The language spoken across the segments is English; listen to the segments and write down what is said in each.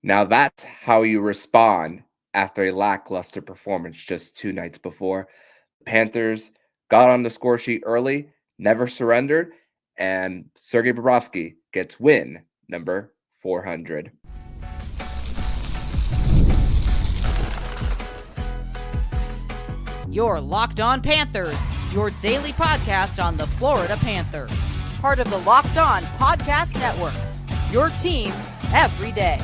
Now that's how you respond after a lackluster performance just 2 nights before. The Panthers got on the score sheet early, never surrendered, and Sergei Bobrovsky gets win number 400. You're Locked On Panthers, your daily podcast on the Florida Panthers. Part of the Locked On Podcast Network, your team every day.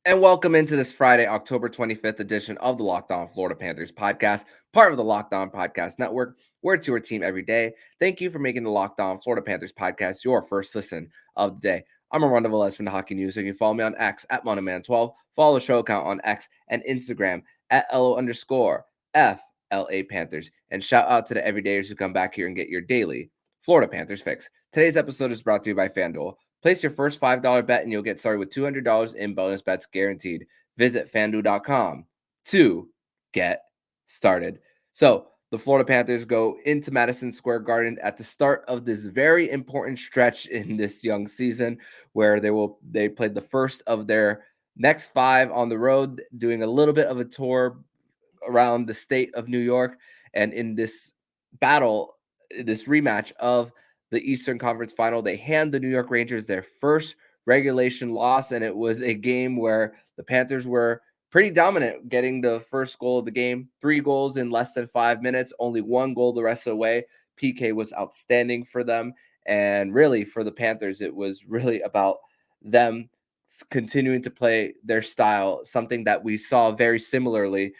And welcome into this Friday, October 25th edition of the Locked On Florida Panthers podcast, part of the Locked On Podcast Network, where it's your team every day. Thank you for making the Locked On Florida Panthers podcast your first listen of the day. I'm Armando Velez from the Hockey News. So you can follow me on X at Monoman12. Follow the show account on X and Instagram at LO_FLA Panthers. And shout out to the everydayers who come back here and get your daily Florida Panthers fix. Today's episode is brought to you by FanDuel. Place your first $5 bet and you'll get started with $200 in bonus bets guaranteed. Visit FanDuel.com to get started. So the Florida Panthers go into Madison Square Garden at the start of this very important stretch in this young season, where they played the first of their next 5 on the road, doing a little bit of a tour around the state of New York. And in this battle, this rematch of the Eastern Conference Final, they hand the New York Rangers their first regulation loss, and it was a game where the Panthers were pretty dominant, getting the first goal of the game, 3 goals in less than 5 minutes, only 1 goal the rest of the way. PK was outstanding for them, and really for the Panthers, it was really about them continuing to play their style, something that we saw very similarly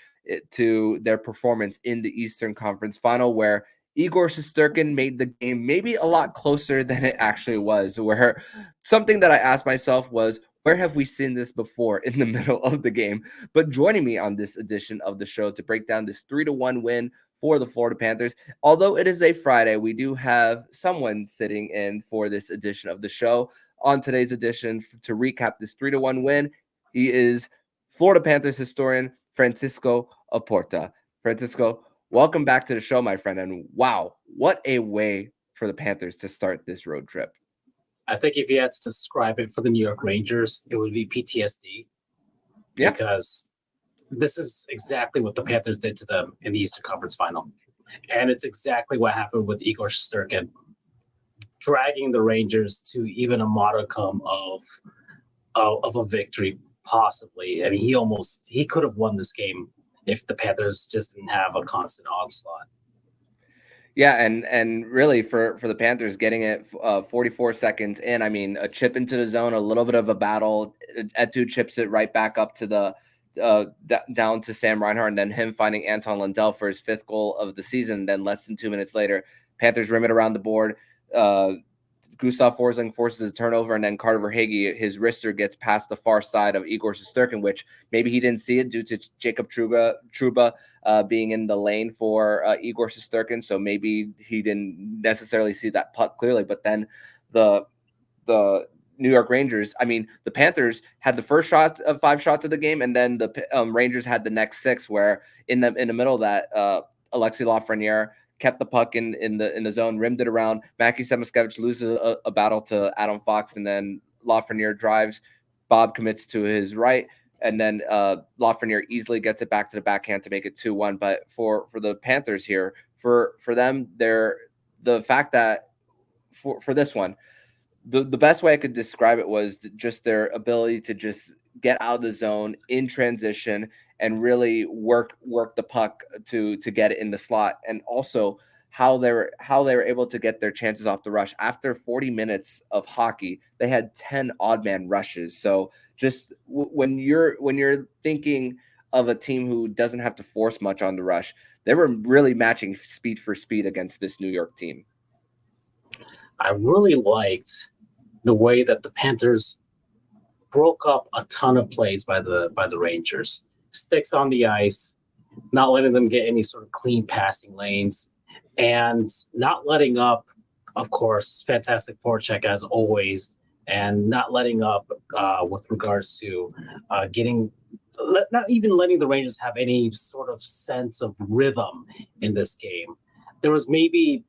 to their performance in the Eastern Conference Final, where Igor Shesterkin made the game maybe a lot closer than it actually was, where something that I asked myself was, where have we seen this before in the middle of the game? But joining me on this edition of the show to break down this 3-1 win for the Florida Panthers, although it is a Friday, we do have someone sitting in for this edition of the show. On today's edition, to recap this 3-1 win, he is Florida Panthers historian Francisco Oporta. Francisco, welcome back to the show, my friend. And wow, what a way for the Panthers to start this road trip. I think if you had to describe it for the New York Rangers, it would be PTSD. Yeah. Because this is exactly what the Panthers did to them in the Eastern Conference Final. And it's exactly what happened with Igor Shesterkin, dragging the Rangers to even a modicum of a victory, possibly. I mean, he could have won this game if the Panthers just didn't have a constant onslaught. Yeah, and really for the Panthers, getting it 44 seconds in, I mean, a chip into the zone, a little bit of a battle. Etu chips it right back up to the down to Sam Reinhart, and then him finding Anton Lundell for his 5th goal of the season. And then less than 2 minutes later, Panthers rim it around the board. Gustav Forsling forces a turnover, and then Carter Verhaeghe, his wrister gets past the far side of Igor Shesterkin, which maybe he didn't see it due to Jacob Trouba being in the lane for Igor Shesterkin, so maybe he didn't necessarily see that puck clearly. But then the New York Rangers, I mean, the Panthers had the first shot of 5 shots of the game, and then the Rangers had the next 6, where in the middle of that, Alexis Lafreniere kept the puck in the zone, rimmed it around. Mackie Samoskevich loses a battle to Adam Fox, and then Lafreniere drives. Bob commits to his right, and then Lafreniere easily gets it back to the backhand to make it 2-1. But for the Panthers here, for them, the fact that for this one, the best way I could describe it was just their ability to just get out of the zone in transition and really work the puck to get it in the slot, and also how they were able to get their chances off the rush. After 40 minutes of hockey, they had 10 odd man rushes. So just when you're thinking of a team who doesn't have to force much on the rush, they were really matching speed for speed against this New York team. I really liked the way that the Panthers broke up a ton of plays by the Rangers. Sticks on the ice, not letting them get any sort of clean passing lanes, and not letting up, of course, fantastic forecheck as always, and not letting up with regards to not even letting the Rangers have any sort of sense of rhythm in this game. There was maybe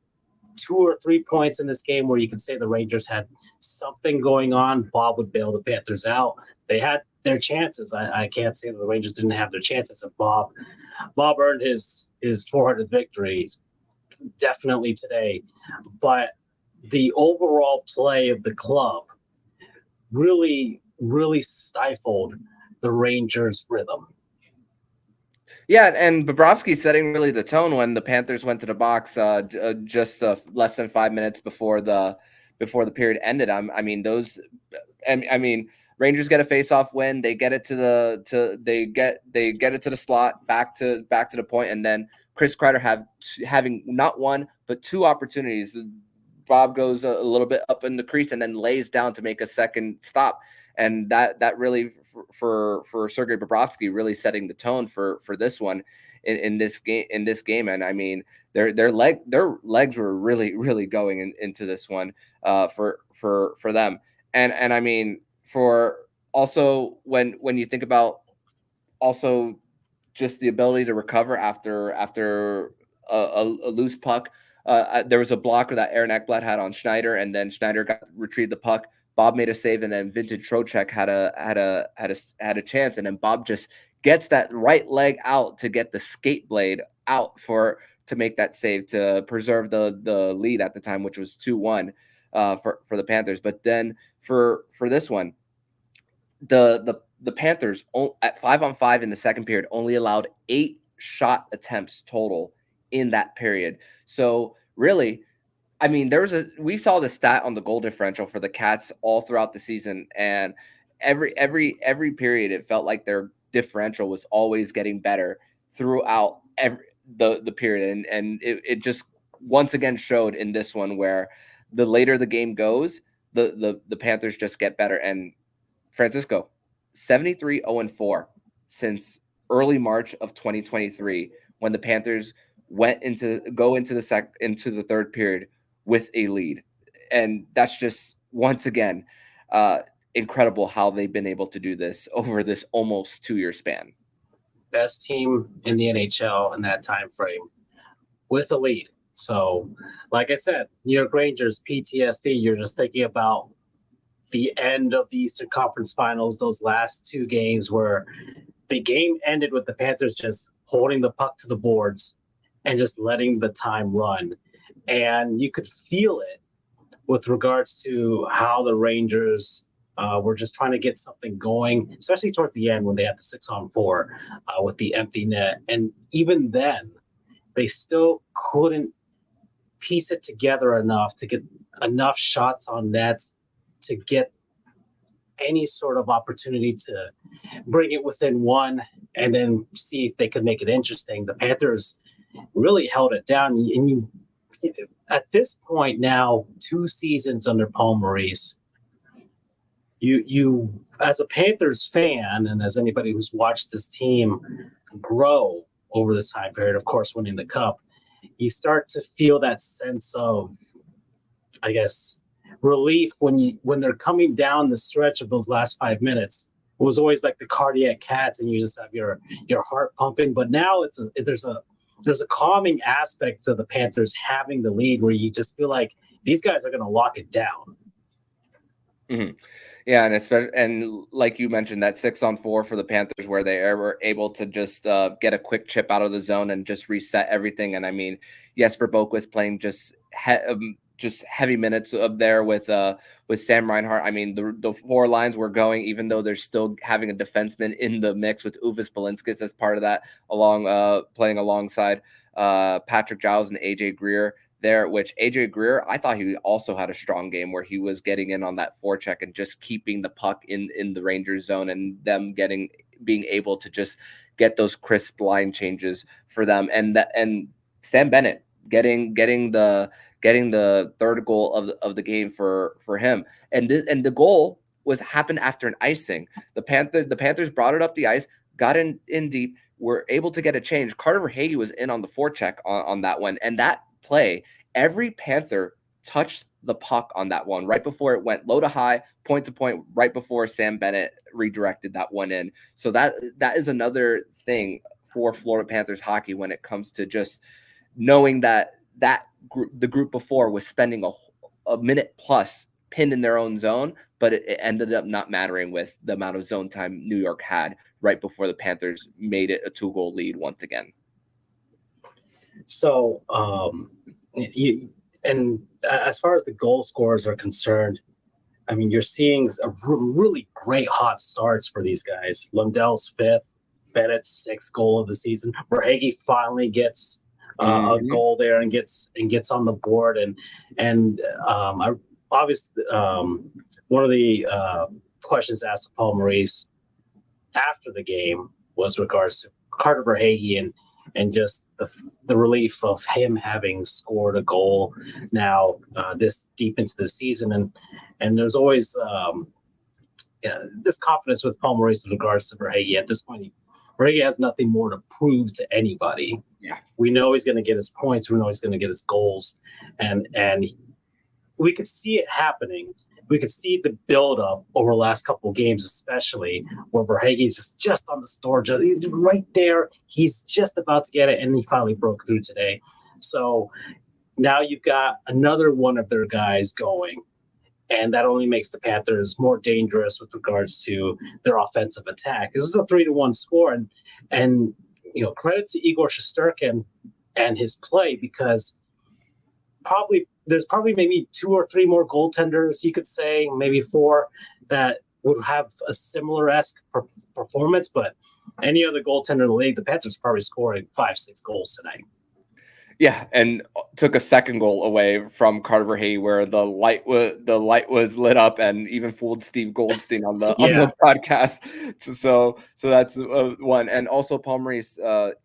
2 or 3 points in this game where you could say the Rangers had something going on, Bob would bail the Panthers out. They had their chances. I can't say that the Rangers didn't have their chances. And Bob earned his 400th victory definitely today. But the overall play of the club really, really stifled the Rangers' rhythm. Yeah, and Bobrovsky setting really the tone when the Panthers went to the box just less than 5 minutes before the period ended. I mean, Rangers get a face-off win. They get it to the slot back to the point, and then Chris Kreider having not one but two opportunities. Bob goes a little bit up in the crease and then lays down to make a second stop, and that really for Sergei Bobrovsky really setting the tone for this one in this game. And I mean, their legs were really going into this one for them. And I mean, for also when you think about also just the ability to recover after a loose puck. There was a blocker that Aaron Ekblad had on Schneider, and then Schneider retrieved the puck. Bob made a save, and then Vincent Trocheck had a chance, and then Bob just gets that right leg out to get the skate blade out to make that save to preserve the lead at the time, which was 2-1 for the Panthers. But then for this one, the Panthers at 5-on-5 in the second period only allowed 8 shot attempts total in that period. So really, I mean, we saw the stat on the goal differential for the Cats all throughout the season, and every period it felt like their differential was always getting better throughout the period, and it just once again showed in this one where the later the game goes, the Panthers just get better. And Francisco, 73-0-4 since early March of 2023 when the Panthers go into the third period with a lead. And that's just once again incredible how they've been able to do this over this almost 2-year span. Best team in the NHL in that time frame with a lead. So, like I said, New York Rangers, PTSD, you're just thinking about the end of the Eastern Conference Finals, those last 2 games where the game ended with the Panthers just holding the puck to the boards and just letting the time run. And you could feel it with regards to how the Rangers were just trying to get something going, especially towards the end when they had the 6-on-4 with the empty net. And even then, they still couldn't piece it together enough to get enough shots on net to get any sort of opportunity to bring it within one and then see if they could make it interesting. The Panthers really held it down. And at this point now, 2 seasons under Paul Maurice, you as a Panthers fan and as anybody who's watched this team grow over this time period, of course, winning the Cup, you start to feel that sense of, I guess, relief when they're coming down the stretch of those last 5 minutes. It was always like the cardiac cats, and you just have your heart pumping. But now there's a calming aspect to the Panthers having the lead, where you just feel like these guys are going to lock it down. Mm-hmm. Yeah, and especially, and like you mentioned, that 6-on-4 for the Panthers, where they were able to just get a quick chip out of the zone and just reset everything. And I mean, Jesper Boquist playing just heavy minutes up there with Sam Reinhart. I mean, the 4 lines were going, even though they're still having a defenseman in the mix with Uvis Balinskis as part of that, playing alongside Patrick Giles and AJ Greer there, which AJ Greer, I thought he also had a strong game where he was getting in on that forecheck and just keeping the puck in the Rangers zone, and them being able to just get those crisp line changes for them. And Sam Bennett getting the third goal of the game for him. And the goal happened after an icing. The Panthers brought it up the ice, got in deep, were able to get a change. Carter Verhaeghe was in on the forecheck on that one. And that play, every Panther touched the puck on that one right before it went low to high, point to point, right before Sam Bennett redirected that one in. So that is another thing for Florida Panthers hockey when it comes to just knowing that the group before was spending a minute plus pinned in their own zone, but it ended up not mattering with the amount of zone time New York had right before the Panthers made it a 2-goal lead once again. So, and as far as the goal scorers are concerned, I mean, you're seeing really great hot starts for these guys. Lundell's 5th, Bennett's 6th goal of the season. Verhaeghe finally gets a goal there and gets on the board. And obviously, one of the questions asked to Paul Maurice after the game was regards to Carter Verhaeghe and just the relief of him having scored a goal now this deep into the season. And there's always this confidence with Paul Maurice with regards to Verhaeghe. At this point, Verhaeghe has nothing more to prove to anybody. Yeah, we know he's going to get his points. We know he's going to get his goals, and we could see it happening. We could see the build-up over the last couple of games, especially where Verhaeghe's just on the store, right there. He's just about to get it, and he finally broke through today. So now you've got another one of their guys going, and that only makes the Panthers more dangerous with regards to their offensive attack. This is a 3-1 score, and credit to Igor Shesterkin and his play, because there's probably maybe 2 or 3 more goaltenders, you could say, maybe 4, that would have a similar-esque performance. But any other goaltender in the league, the Panthers probably scoring 5-6 goals tonight. Yeah, and took a second goal away from Carter Verhaeghe, where the light was lit up, and even fooled Steve Goldstein on the podcast. So that's one. And also Paul Maurice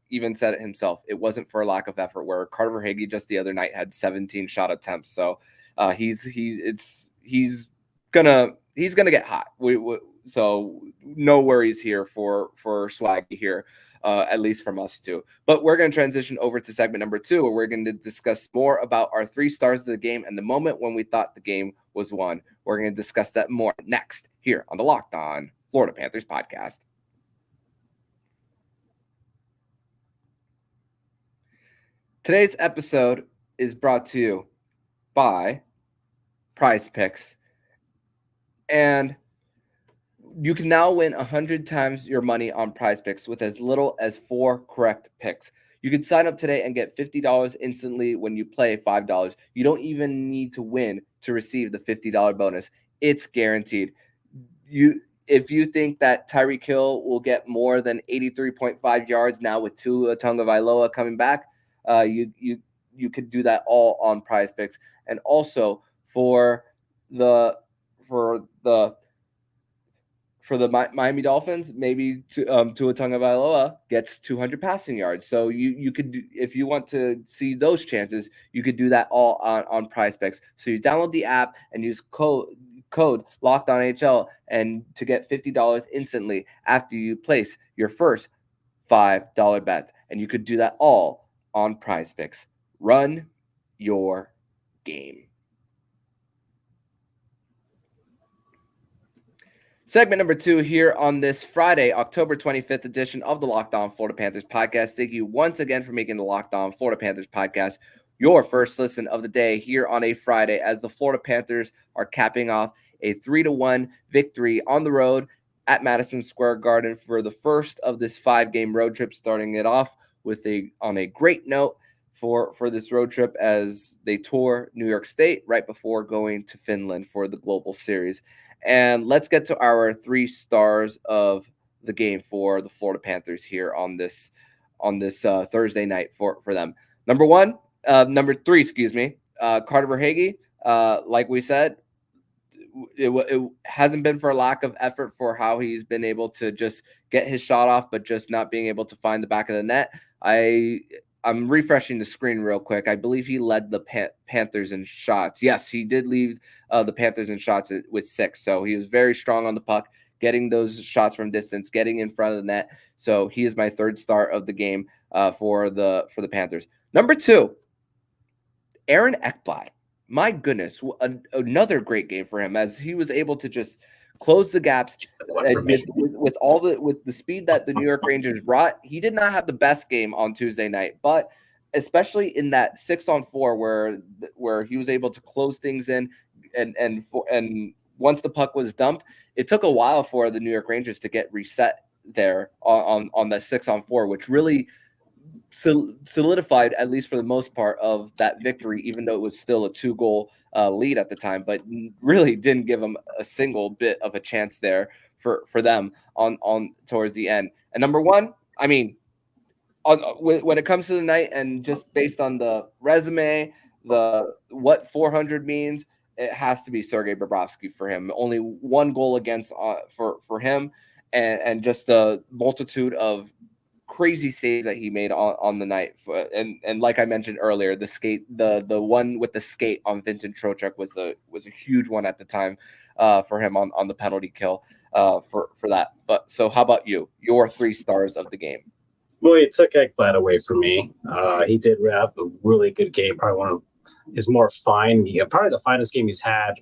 even said it himself. It wasn't for a lack of effort. Where Carter Verhaeghe just the other night had 17 shot attempts. So he's gonna get hot. So no worries here for Swaggy here. At least from us too. But we're going to transition over to segment number 2, where we're going to discuss more about our 3 stars of the game and the moment when we thought the game was won. We're going to discuss that more next here on the Locked On Florida Panthers podcast. Today's episode is brought to you by Prize Picks. And you can now win 100 times your money on Prize Picks with as little as 4 correct picks. You can sign up today and get $50 instantly when you play $5. You don't even need to win to receive the $50 bonus. It's guaranteed. If you think that Tyreek Hill will get more than 83.5 yards now with Tua Tagovailoa coming back, you could do that all on Prize Picks. And also for the Miami Dolphins, maybe Tua Tagovailoa gets 200 passing yards. So you could, if you want to see those chances, you could do that all on Prize Picks. So you download the app and use code LOCKEDONHL and to get $50 instantly after you place your first $5 bet. And you could do that all on Prize Picks. Run your game. Segment number 2 here on this Friday, October 25th edition of the Locked On Florida Panthers podcast. Thank you once again for making the Locked On Florida Panthers podcast your first listen of the day here on a Friday, as the Florida Panthers are capping off a 3-1 victory on the road at Madison Square Garden for the first of this 5-game road trip, starting it off with on a great note for this road trip as they tour New York State right before going to Finland for the Global Series. And let's get to our 3 stars of the game for the Florida Panthers here on this Thursday night for them. Number 3, Carter Verhaeghe. Like we said, it hasn't been for a lack of effort for how he's been able to just get his shot off, but just not being able to find the back of the net. I'm refreshing the screen real quick. I believe he led the Panthers in shots. Yes, he did lead the Panthers in shots with 6. So he was very strong on the puck, getting those shots from distance, getting in front of the net. So he is my 3rd star of the game for the Panthers. Number 2, Aaron Ekblad. My goodness, another great game for him, as he was able to just close the gaps with the speed that the New York Rangers brought. He did not have the best game on Tuesday night, but especially in that 6-on-4 where he was able to close things in, and once the puck was dumped, it took a while for the New York Rangers to get reset there on the 6-on-4, which really solidified, at least for the most part, of that victory, even though it was still a 2-goal lead at the time, but really didn't give them a single bit of a chance there for them on towards the end. And number one, I mean, when it comes to the night, and just based on the resume, what 400 means, it has to be Sergei Bobrovsky for him. Only 1 goal against for him, and just the multitude of crazy saves that he made on the night. And like I mentioned earlier, the one with the skate on Vincent Trocheck was a huge one at the time for him on the penalty kill for that. But so how about you? Your 3 stars of the game? Well, he took Ekblad away from me. He did have a really good game. Probably one of his probably the finest game he's had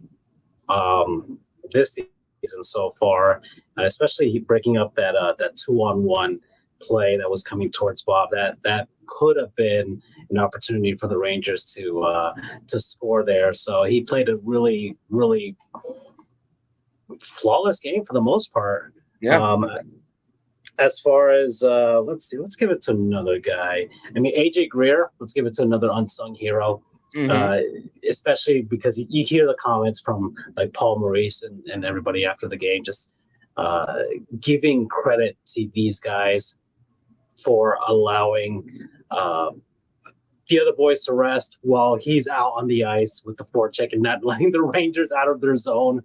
this season so far. Especially he breaking up that 2-on-1 play that was coming towards Bob. That could have been an opportunity for the Rangers to score there. So he played a really, really flawless game for the most part. Yeah. As far as let's give it to another guy. I mean, AJ Greer. Let's give it to another unsung hero. Especially because you hear the comments from like Paul Maurice and everybody after the game, just giving credit to these guys for allowing the other boys to rest while he's out on the ice with the forecheck and not letting the Rangers out of their zone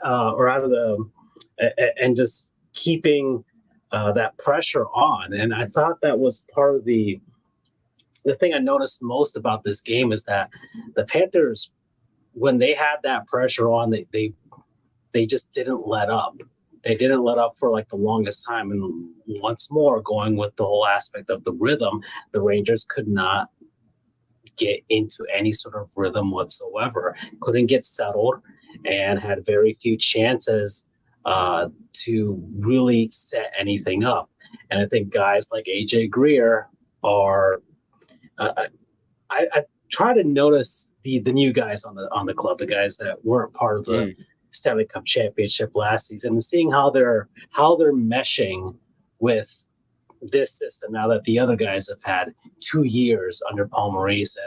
or out of and just keeping that pressure on. And I thought that was part of the thing I noticed most about this game is that the Panthers, when they had that pressure on, they just didn't let up. They didn't let up for like the longest time. And once more, going with the whole aspect of the rhythm, the Rangers could not get into any sort of rhythm whatsoever, couldn't get settled, and had very few chances to really set anything up. And I think guys like AJ Greer are. I try to notice the new guys on the club, the guys that weren't part of the Stanley Cup championship last season, and seeing how they're meshing with this system now that the other guys have had 2 years under Paul Maurice,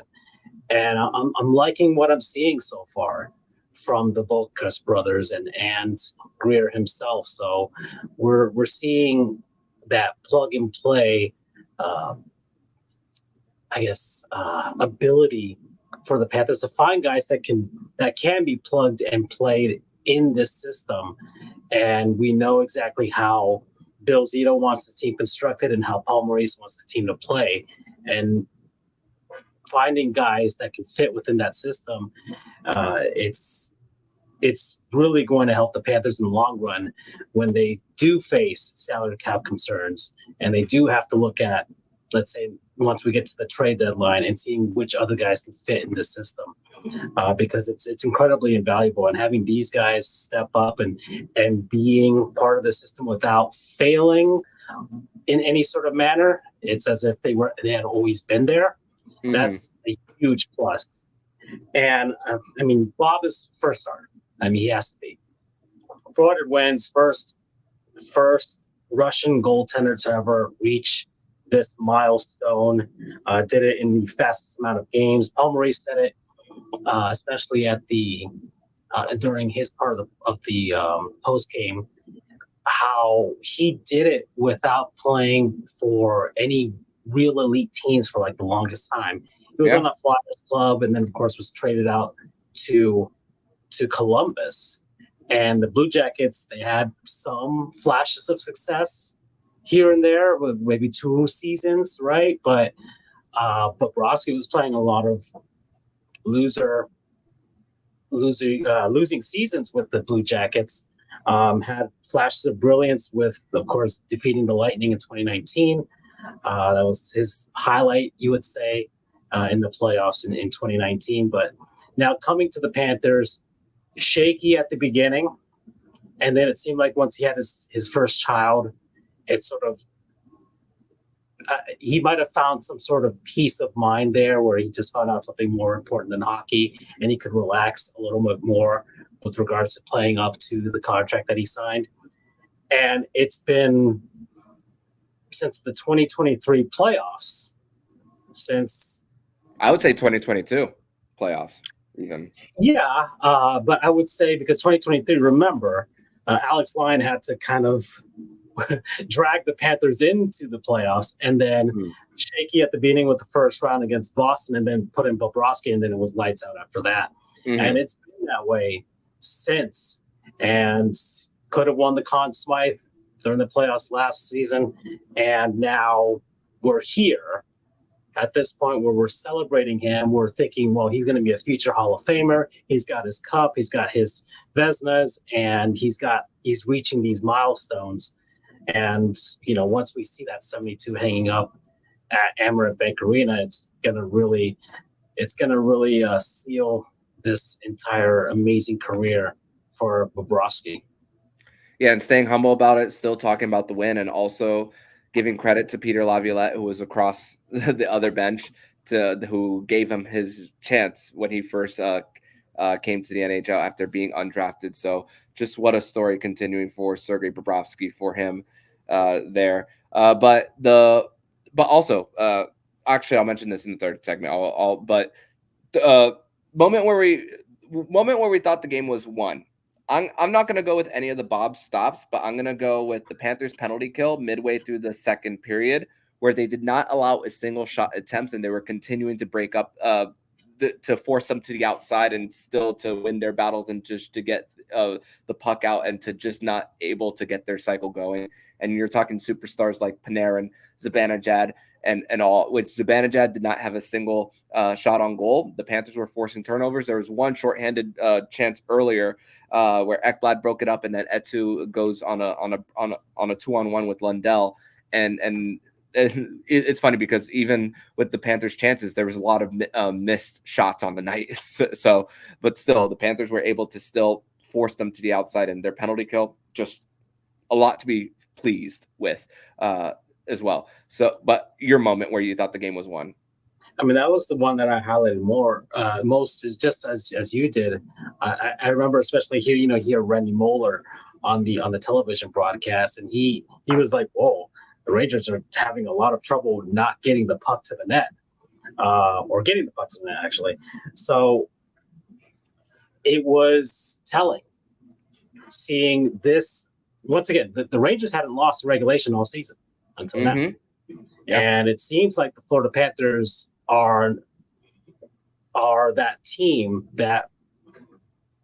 and I'm liking what I'm seeing so far from the Volkers brothers and Greer himself. So we're seeing that plug and play, ability for the Panthers to find guys that can be plugged and played in this system. And we know exactly how Bill Zito wants the team constructed and how Paul Maurice wants the team to play. And finding guys that can fit within that system, it's really going to help the Panthers in the long run when they do face salary cap concerns and they do have to look at, let's say, once we get to the trade deadline and seeing which other guys can fit in this system, because it's incredibly invaluable. And having these guys step up and being part of the system without failing in any sort of manner, it's as if they had always been there. Mm-hmm. That's a huge plus. And Bob is first starter. He has to be. 400 wins, first Russian goaltender to ever reach this milestone. Did it in the fastest amount of games. Paul Maurice said it, especially at during his part of the post game, how he did it without playing for any real elite teams for like the longest time. He was on the Flyers club, and then of course was traded out to Columbus. And the Blue Jackets, they had some flashes of success here and there, with maybe 2 seasons, right? But Bobrovsky was playing a lot of losing seasons with the Blue Jackets. Had flashes of brilliance with, of course, defeating the Lightning in 2019. That was his highlight, you would say, in the playoffs in 2019. But now coming to the Panthers, shaky at the beginning, and then it seemed like once he had his first child, it sort of he might have found some sort of peace of mind there where he just found out something more important than hockey, and he could relax a little bit more with regards to playing up to the contract that he signed. And it's been since the 2023 playoffs, since I would say 2022 playoffs even. Yeah, but I would say because 2023, remember, Alex Lyon had to kind of drag the Panthers into the playoffs, and then shaky at the beginning with the first round against Boston, and then put in Bobrovsky, and then it was lights out after that. And it's been that way since. And could have won the Conn Smythe during the playoffs last season, and now we're here at this point where we're celebrating him. We're thinking, well, he's going to be a future Hall of Famer. He's got his cup, he's got his Vezinas, and he's reaching these milestones. And once we see that 72 hanging up at Amerant Bank Arena, it's gonna really seal this entire amazing career for Bobrovsky. Yeah, and staying humble about it, still talking about the win, and also giving credit to Peter Laviolette, who was across the other bench, who gave him his chance when he first came to the NHL after being undrafted. So just what a story continuing for Sergei Bobrovsky for him there. But also, actually, I'll mention this in the third segment. But the moment where we thought the game was won. I'm not going to go with any of the Bob stops, but I'm going to go with the Panthers penalty kill midway through the second period, where they did not allow a single shot attempts, and they were continuing to break up to force them to the outside and still to win their battles and just to get the puck out and to just not able to get their cycle going. And you're talking superstars like Panarin, Zibanejad, and all, which Zibanejad did not have a single shot on goal. The Panthers were forcing turnovers. There was one shorthanded chance earlier where Ekblad broke it up, and then Etu goes on a 2-on-1 with Lundell, and it's funny because even with the Panthers' chances, there was a lot of missed shots on the night. So, but still, the Panthers were able to still force them to the outside, and their penalty kill, just a lot to be pleased with as well. So, but your moment where you thought the game was won? I mean, that was the one that I highlighted most is just as you did. I remember especially hear Randy Moeller on the television broadcast, and he was like, "Whoa, the Rangers are having a lot of trouble not getting the puck to the net, or getting the puck to the net, actually." So it was telling seeing this once again. The Rangers hadn't lost regulation all season until now. Yeah. And it seems like the Florida Panthers are that team that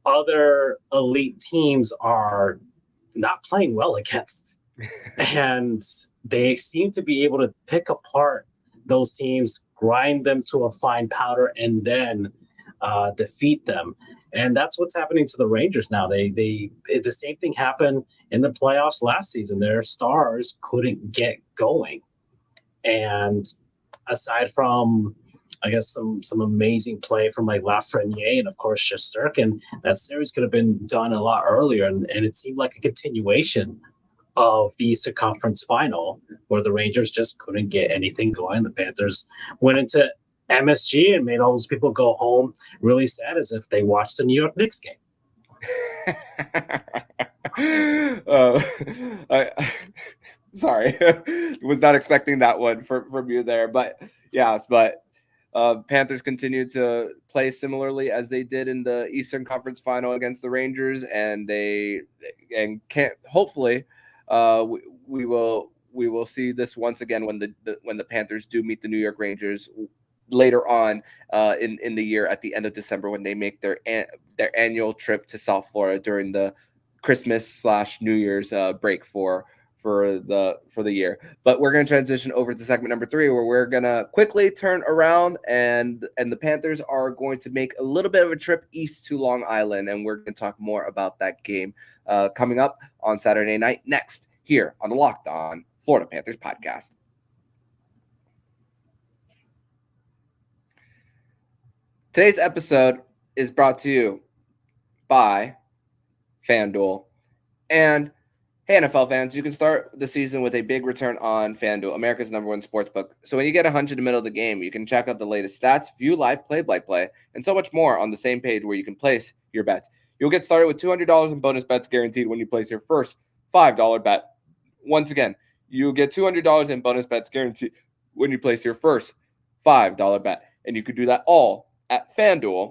other elite teams are not playing well against. And they seem to be able to pick apart those teams, grind them to a fine powder, and then defeat them. And that's what's happening to the Rangers now. The same thing happened in the playoffs last season. Their stars couldn't get going. And aside from, I guess, some amazing play from like Lafreniere and of course Shesterkin, that series could have been done a lot earlier, and it seemed like a continuation of the Eastern Conference Final where the Rangers just couldn't get anything going. The Panthers went into MSG and made all those people go home really sad, as if they watched the New York Knicks game. Sorry, was not expecting that one from you there, but yes, but Panthers continue to play similarly as they did in the Eastern Conference Final against the Rangers, and hopefully we will see this once again when the Panthers do meet the New York Rangers later on in the year at the end of December, when they make their annual trip to South Florida during the Christmas/New Year's break for the year. But we're going to transition over to segment number 3, where we're going to quickly turn around and the Panthers are going to make a little bit of a trip east to Long Island, and we're going to talk more about that game coming up on Saturday night next here on the Locked On Florida Panthers podcast. Today's episode is brought to you by FanDuel. And Hey, NFL fans, you can start the season with a big return on FanDuel, America's #1 sportsbook. So when you get a hunch in the middle of the game, you can check out the latest stats, view live play-by-play, and so much more on the same page where you can place your bets. You'll get started with $200 in bonus bets guaranteed when you place your first $5 bet. Once again, you'll get $200 in bonus bets guaranteed when you place your first $5 bet. And you could do that all at FanDuel.com.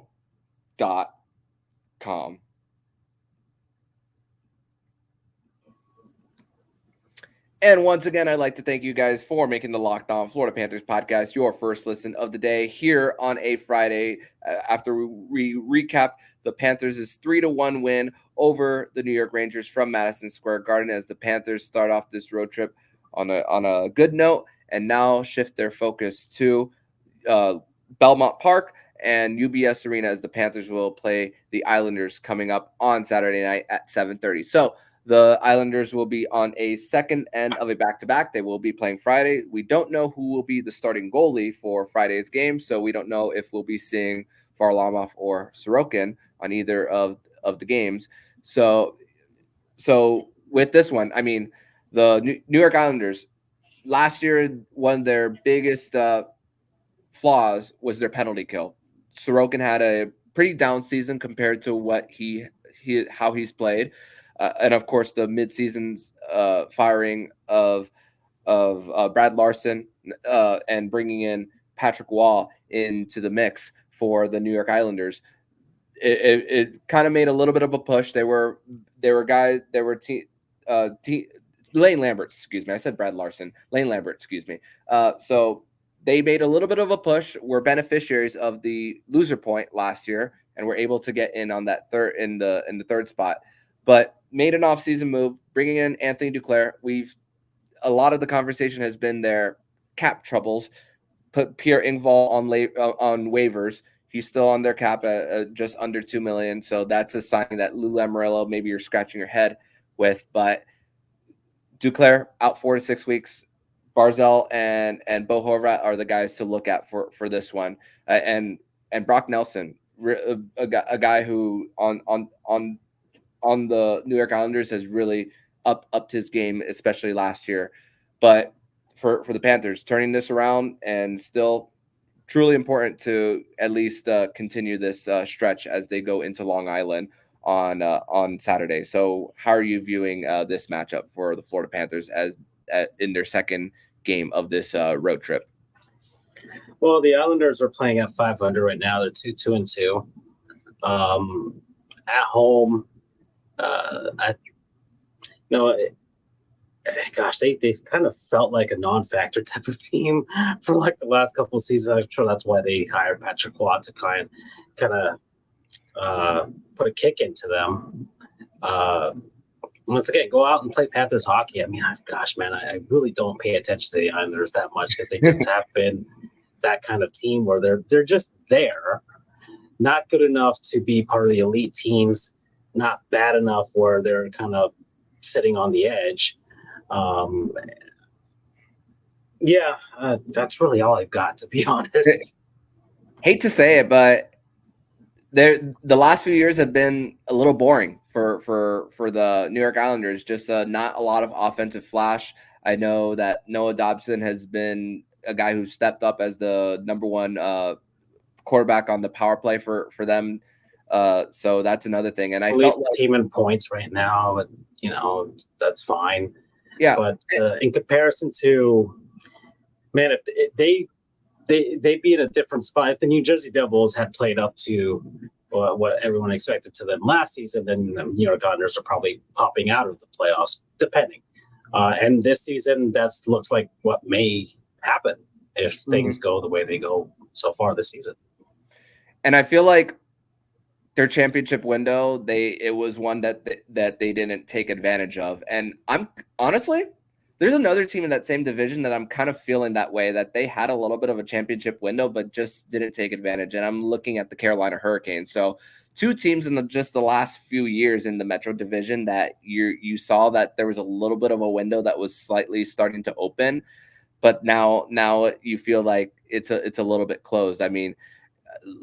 And once again, I'd like to thank you guys for making the Locked On Florida Panthers podcast your first listen of the day here on a Friday. After we recap the Panthers' 3-1 win over the New York Rangers from Madison Square Garden, as the Panthers start off this road trip on a good note and now shift their focus to Belmont Park and UBS Arena, as the Panthers will play the Islanders coming up on Saturday night at 7:30. So the Islanders will be on a second end of a back-to-back. They will be playing Friday. We don't know who will be the starting goalie for Friday's game, so we don't know if we'll be seeing Varlamov or Sorokin on either of the games. So with this one, I mean, the New York Islanders, last year, one of their biggest flaws was their penalty kill. Sorokin had a pretty down season compared to what how he's played. And of course, the midseason's firing of Brad Larson and bringing in Patrick Wall into the mix for the New York Islanders, it kind of made a little bit of a push. Lane Lambert, excuse me. I said Brad Larson. Lane Lambert, excuse me. So they made a little bit of a push. Were beneficiaries of the loser point last year, and were able to get in on that in the third spot. But made an offseason move, bringing in Anthony Duclair. A lot of the conversation has been their cap troubles. Put Pierre Engvall on waivers. He's still on their cap at just under $2 million. So that's a sign that Lou Lamoriello, maybe you're scratching your head with. But Duclair out 4 to 6 weeks. Barzal and Bo Horvat are the guys to look at for this one. And Brock Nelson, a guy who on the New York Islanders has really upped his game, especially last year. But for the Panthers, turning this around and still truly important to at least continue this stretch as they go into Long Island on Saturday. So how are you viewing this matchup for the Florida Panthers as in their second game of this road trip? Well, the Islanders are playing at 500 right now. They're 2-2-2 at home. They've kind of felt like a non-factor type of team for like the last couple of seasons. I'm sure that's why they hired Patrick Waugh to kind of put a kick into them. Once again, go out and play Panthers hockey. I mean, I really don't pay attention to the Islanders that much because they just have been that kind of team where they're just there, not good enough to be part of the elite teams, not bad enough where they're kind of sitting on the edge. That's really all I've got, to be honest. Hate to say it, but the last few years have been a little boring for the New York Islanders. Just not a lot of offensive flash. I know that Noah Dobson has been a guy who stepped up as the number one quarterback on the power play for them. So that's another thing. And I least the team in points right now, but that's fine. Yeah. But in comparison to, man, if they'd be in a different spot. If the New Jersey Devils had played up to what everyone expected to them last season, then the New York Islanders are probably popping out of the playoffs, depending. And this season, that looks like what may happen if things go the way they go so far this season. And I feel like their championship window, it was one that they didn't take advantage of. And I'm honestly, there's another team in that same division that I'm kind of feeling that way, that they had a little bit of a championship window, but just didn't take advantage. And I'm looking at the Carolina Hurricanes. So two teams in just the last few years in the Metro division that you saw that there was a little bit of a window that was slightly starting to open, but now you feel like it's a little bit closed. I mean,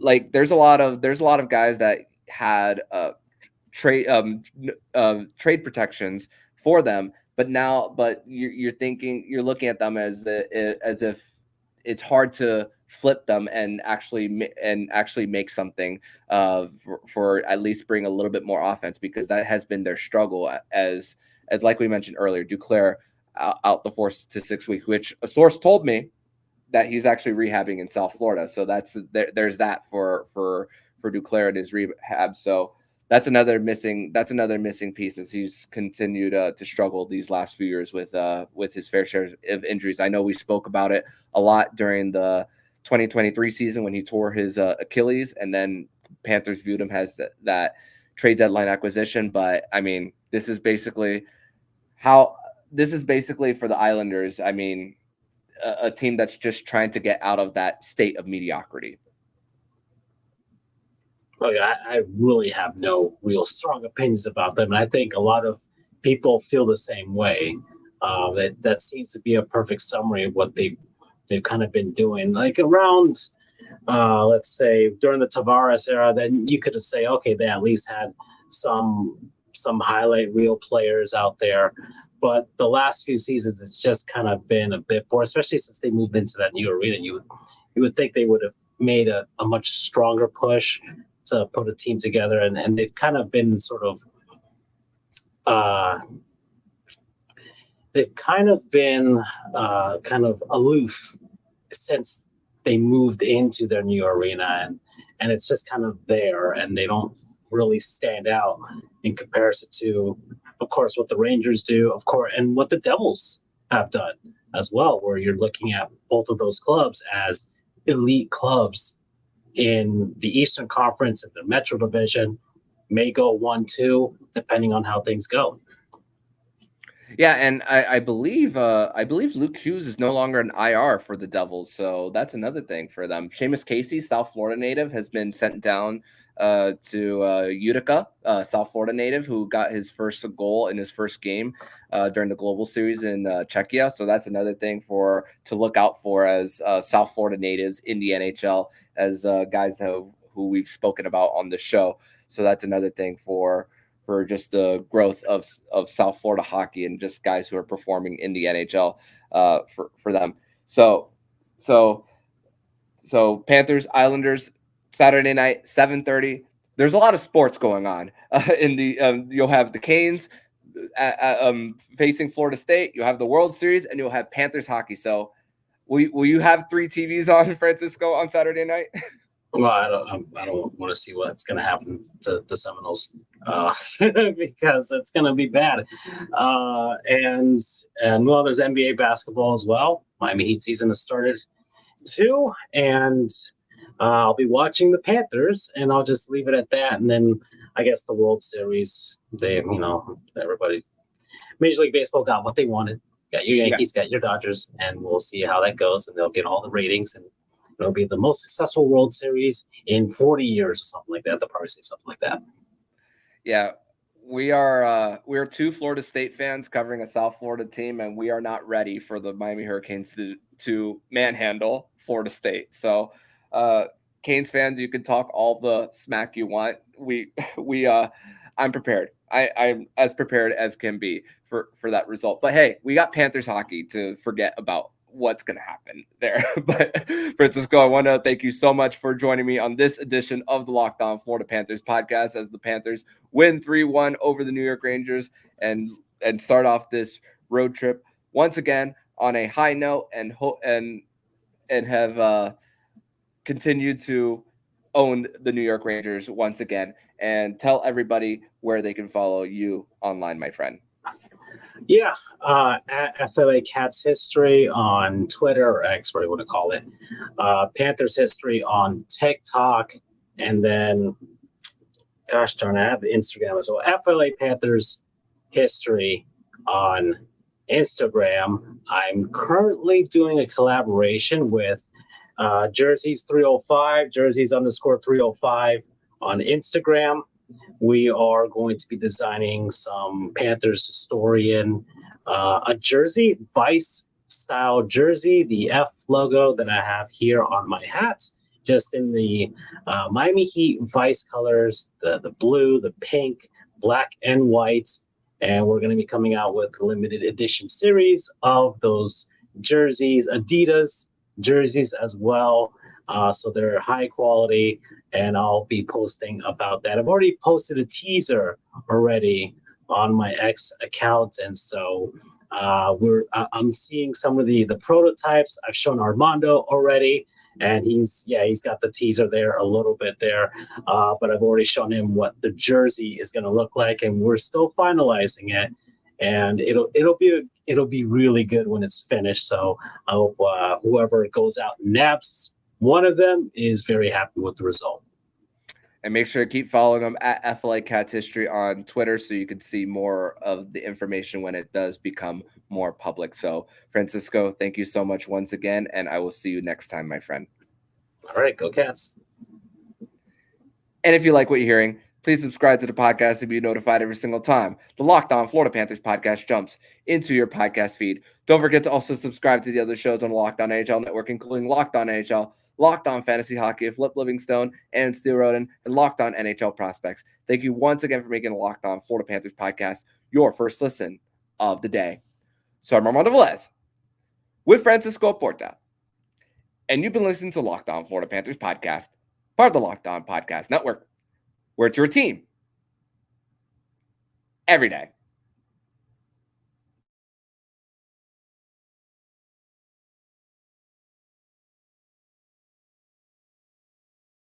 like there's a lot of guys that had trade protections for them. But you're looking at them as if it's hard to flip them and actually make something for at least bring a little bit more offense, because that has been their struggle as like we mentioned earlier, Duclair out the 4 to 6 weeks, which a source told me that he's actually rehabbing in South Florida. So there's that for Duclair and his rehab. So that's another missing piece as he's continued to struggle these last few years with his fair share of injuries. I know we spoke about it a lot during the 2023 season when he tore his Achilles, and then Panthers viewed him as that trade deadline acquisition. But I mean, this is basically for the Islanders. I mean, a team that's just trying to get out of that state of mediocrity. Look, I really have no real strong opinions about them, and I think a lot of people feel the same way. That seems to be a perfect summary of what they've kind of been doing. Like around, let's say during the Tavares era, then you could say, okay, they at least had some highlight reel players out there. But the last few seasons, it's just kind of been a bit poor, especially since they moved into that new arena. You would think they would have made a much stronger push to put a team together, and they've kind of been sort of kind of aloof since they moved into their new arena, and it's just kind of there, and they don't really stand out in comparison to, of course, what the Rangers do, of course, and what the Devils have done as well, where you're looking at both of those clubs as elite clubs in the Eastern Conference and the Metro Division, may go 1-2 depending on how things go. Yeah, and I believe Luke Hughes is no longer an IR for the Devils, so that's another thing for them. Sheamus Casey, South Florida native, has been sent down to Utica, South Florida native, who got his first goal in his first game during the Global Series in Czechia. So that's another thing to look out for as South Florida natives in the NHL, as guys who we've spoken about on the show. So that's another thing for just the growth of South Florida hockey and just guys who are performing in the NHL for them. So Panthers, Islanders, Saturday night, 7:30. There's a lot of sports going on in the. You'll have the Canes facing Florida State. You'll have the World Series, and you'll have Panthers hockey. So, will you have 3 TVs on, Francisco, on Saturday night? Well, I don't want to see what's going to happen to the Seminoles because it's going to be bad. And well, there's NBA basketball as well. Miami Heat season has started too, and I'll be watching the Panthers, and I'll just leave it at that. And then I guess the World Series, everybody, Major League Baseball got what they wanted. Got your Yankees, got your Dodgers, and we'll see how that goes. And they'll get all the ratings, and it'll be the most successful World Series in 40 years or something like that. They'll probably say something like that. Yeah, we are 2 Florida State fans covering a South Florida team, and we are not ready for the Miami Hurricanes to manhandle Florida State. So, Canes fans, you can talk all the smack you want. I'm prepared. I'm as prepared as can be for that result. But hey, we got Panthers hockey to forget about what's going to happen there. But Francisco, I want to thank you so much for joining me on this edition of the Locked On Florida Panthers podcast as the Panthers win 3-1 over the New York Rangers and start off this road trip once again on a high note and have continued to own the New York Rangers once again. And tell everybody where they can follow you online, my friend. Yeah, at FLA Cats History on Twitter, or X, what do you want to call it. Panthers History on TikTok, and then, gosh darn, I have Instagram as well. FLA Panthers History on Instagram. I'm currently doing a collaboration with Jerseys 305, Jerseys _305 on Instagram. We are going to be designing some Panthers historian, a jersey, Vice style jersey, the F logo that I have here on my hat, just in the Miami Heat Vice colors, the blue, the pink, black, and white. And we're going to be coming out with a limited edition series of those jerseys, Adidas jerseys as well. So they're high quality, and I'll be posting about that. I've already posted a teaser already on my X account, and so I'm seeing some of the prototypes. I've shown Armando already, and he's got the teaser there a little bit there, but I've already shown him what the jersey is going to look like, and we're still finalizing it. And it'll be really good when it's finished. So I hope whoever goes out and naps one of them is very happy with the result. And make sure to keep following them at FLA Cats History on Twitter so you can see more of the information when it does become more public. So, Francisco, thank you so much once again, and I will see you next time, my friend. All right, go Cats. And if you like what you're hearing, please subscribe to the podcast to be notified every single time the Locked On Florida Panthers podcast jumps into your podcast feed. Don't forget to also subscribe to the other shows on the Locked On NHL Network, including Locked On NHL, Locked On Fantasy Hockey with Flip Livingstone and Steel Roden, and Locked On NHL Prospects. Thank you once again for making the Locked On Florida Panthers podcast your first listen of the day. So I'm Armando Velez with Francisco Oporta, and you've been listening to Locked On Florida Panthers podcast, part of the Locked On Podcast Network, where it's your team every day.